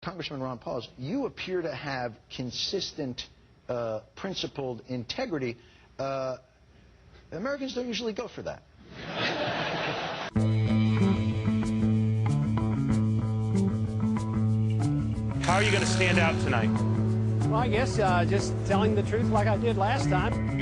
Congressman Ron Pauls, you appear to have consistent, principled integrity. Americans don't usually go for that. How are you going to stand out tonight? Well, I guess just telling the truth like I did last time.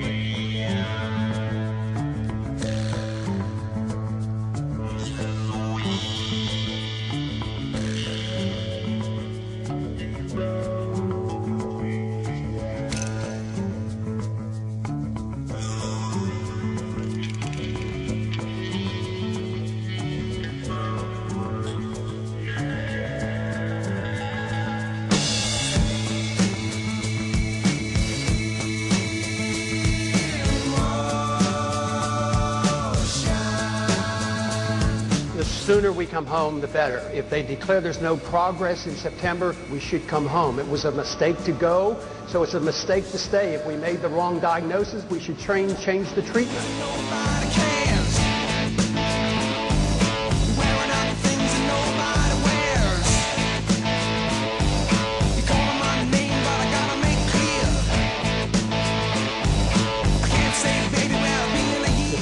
The sooner we come home, the better. If they declare there's no progress in September, we should come home. It was a mistake to go, so it's a mistake to stay. If we made the wrong diagnosis, we should change the treatment.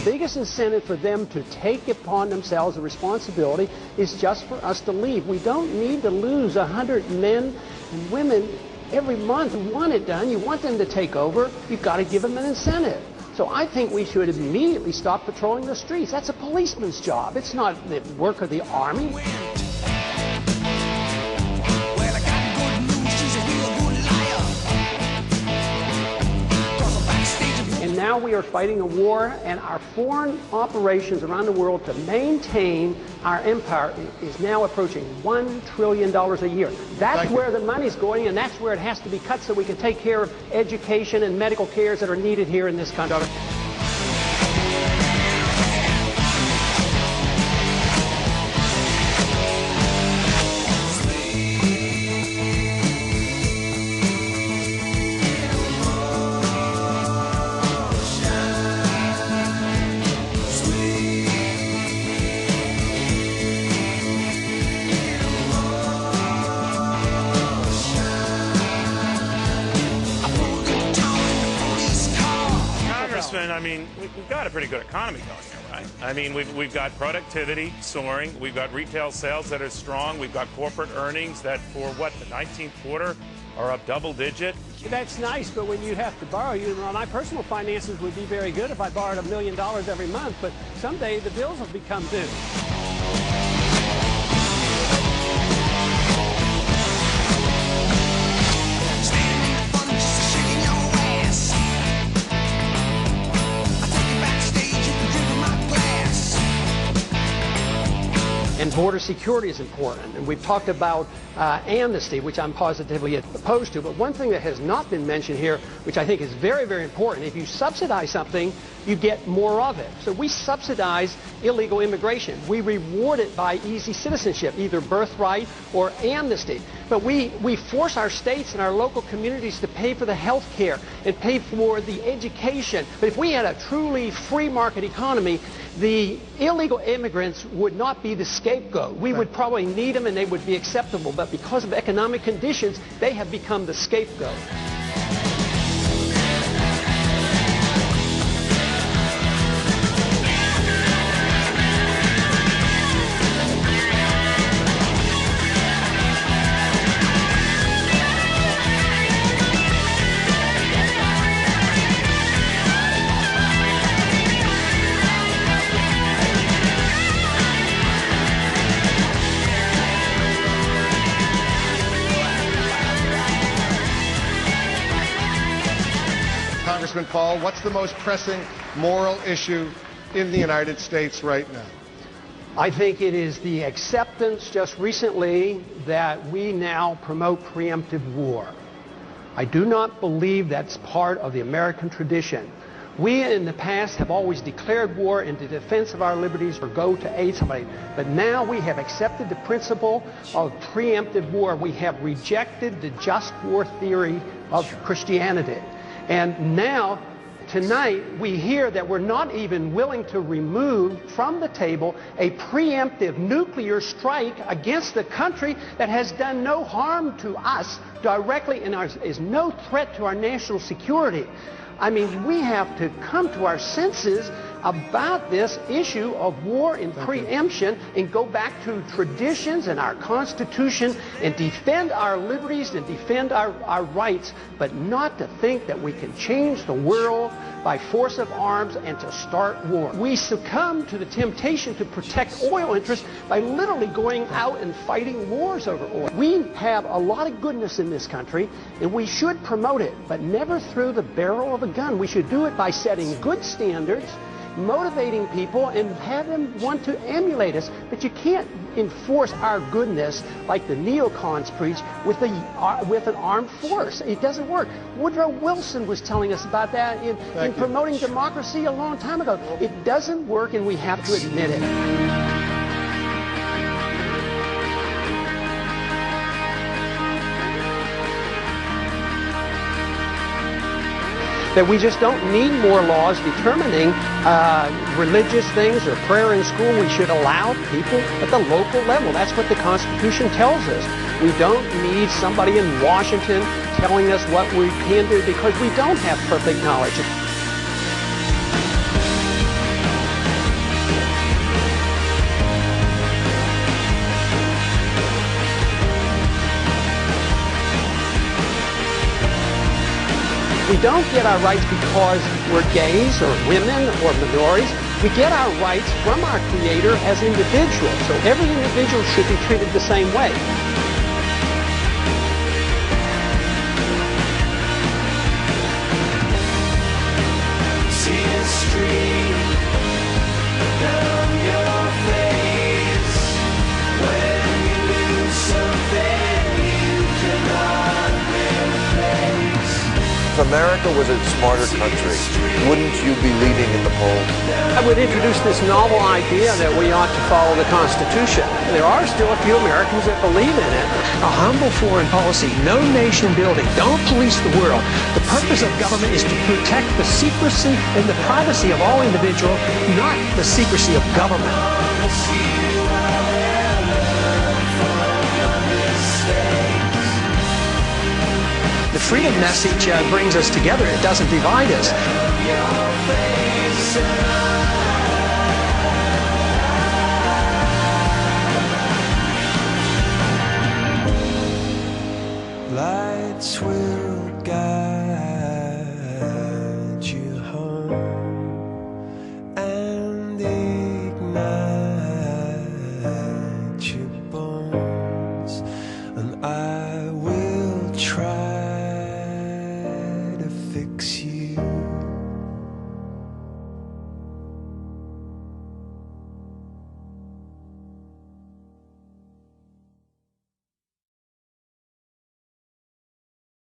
The biggest incentive for them to take upon themselves the responsibility is just for us to leave. We don't need to lose 100 men and women every month who want it done. You want them to take over, you've got to give them an incentive. So I think we should immediately stop patrolling the streets. That's a policeman's job. It's not the work of the Army. And now we are fighting a war, and our foreign operations around the world to maintain our empire is now approaching $1 trillion a year. That's where the money's going, and that's where it has to be cut so we can take care of education and medical cares that are needed here in this country. I mean, we've got a pretty good economy going here, right? I mean, we've got productivity soaring. We've got retail sales that are strong. We've got corporate earnings that, for what, the 19th quarter are up double-digit. That's nice, but when you have to borrow, my personal finances would be very good if I borrowed $1 million every month, but someday the bills will become due. And border security is important. And we've talked about amnesty, which I'm positively opposed to. But one thing that has not been mentioned here, which I think is very, very important, if you subsidize something, you get more of it. So we subsidize illegal immigration. We reward it by easy citizenship, either birthright or amnesty. But we force our states and our local communities to pay for the health care and pay for the education. But if we had a truly free market economy, the illegal immigrants would not be the scapegoat. We would probably need them and they would be acceptable. But because of economic conditions, they have become the scapegoat. Congressman Paul, what's the most pressing moral issue in the United States right now? I think it is the acceptance just recently that we now promote preemptive war. I do not believe that's part of the American tradition. We in the past have always declared war in the defense of our liberties or go to aid somebody. But now we have accepted the principle of preemptive war. We have rejected the just war theory of Christianity. And now tonight we hear that we're not even willing to remove from the table a preemptive nuclear strike against the country that has done no harm to us directly and is no threat to our national security. I mean, we have to come to our senses about this issue of war and preemption and go back to traditions and our Constitution and defend our liberties and defend our rights, but not to think that we can change the world by force of arms and to start war. We succumb to the temptation to protect oil interests by literally going out and fighting wars over oil. We have a lot of goodness in this country, and we should promote it, but never through the barrel of a gun. We should do it by setting good standards, motivating people, and have them want to emulate us. But you can't enforce our goodness like the neocons preach with an armed force. It doesn't work. Woodrow Wilson was telling us about that in promoting democracy a long time ago. It doesn't work, and we have to admit it. That we just don't need more laws determining religious things or prayer in school. We should allow people at the local level. That's what the Constitution tells us. We don't need somebody in Washington telling us what we can do because we don't have perfect knowledge. We don't get our rights because we're gays or women or minorities. We get our rights from our Creator as individuals. So every individual should be treated the same way. See a stream down your face when you lose something you cannot replace. If America was a smarter country, wouldn't you be leading in the polls? I would introduce this novel idea that we ought to follow the Constitution. There are still a few Americans that believe in it. A humble foreign policy, no nation building, don't police the world. The purpose of government is to protect the secrecy and the privacy of all individuals, not the secrecy of government. The freedom message brings us together. It doesn't divide us. Lights will guide you home and ignite your bones, and I will try to fix you.